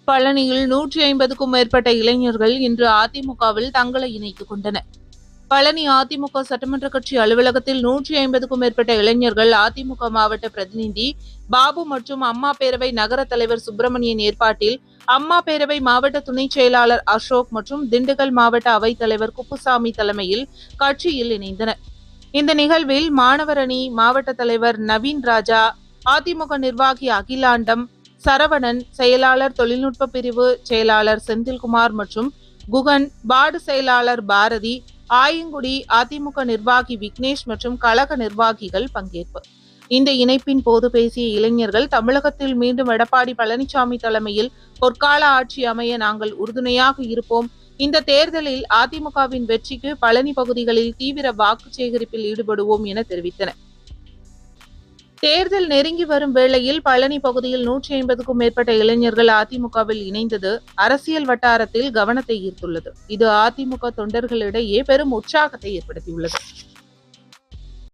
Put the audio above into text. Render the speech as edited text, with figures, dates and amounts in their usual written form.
பழனியில் 150க்கும் மேற்பட்ட இளைஞர்கள் இன்று அதிமுகவில் தங்களை இணைத்துக் கொண்டனர். பழனி அதிமுக சட்டமன்ற கட்சி அலுவலகத்தில் 150க்கும் மேற்பட்ட இளைஞர்கள் அதிமுக மாவட்ட பிரதிநிதி பாபு மற்றும் அம்மா பேரவை நகர தலைவர் சுப்பிரமணியன் ஏற்பாட்டில் அம்மா பேரவை மாவட்ட துணை செயலாளர் அசோக் மற்றும் திண்டுக்கல் மாவட்ட அவைத் தலைவர் குப்புசாமி தலைமையில் கட்சியில் இணைந்தனர். இந்த நிகழ்வில் மாணவர் அணி மாவட்ட தலைவர் நவீன் ராஜா, அதிமுக நிர்வாகி அகிலாண்டம், சரவணன், செயலாளர் தொழில்நுட்ப பிரிவு செயலாளர் செந்தில்குமார் மற்றும் குகன், வார்டு செயலாளர் பாரதி, ஆயங்குடி அதிமுக நிர்வாகி விக்னேஷ் மற்றும் கழக நிர்வாகிகள் பங்கேற்பு. இந்த இணைப்பின் போது பேசிய இளைஞர்கள், தமிழகத்தில் மீண்டும் எடப்பாடி பழனிசாமி தலைமையில் பொற்கால ஆட்சி அமைய நாங்கள் உறுதுணையாக இருப்போம். இந்த தேர்தலில் அதிமுகவின் வெற்றிக்கு பழனி பகுதிகளில் தீவிர வாக்கு சேகரிப்பில் ஈடுபடுவோம் என தெரிவித்தனர். தேர்தல் நெருங்கி வரும் வேளையில் பழனி பகுதியில் 150க்கும் மேற்பட்ட இளைஞர்கள் அதிமுகவில் இணைந்தது அரசியல் வட்டாரத்தில் கவனத்தை ஈர்த்துள்ளது. இது அதிமுக தொண்டர்களிடையே பெரும் உற்சாகத்தை ஏற்படுத்தியுள்ளது.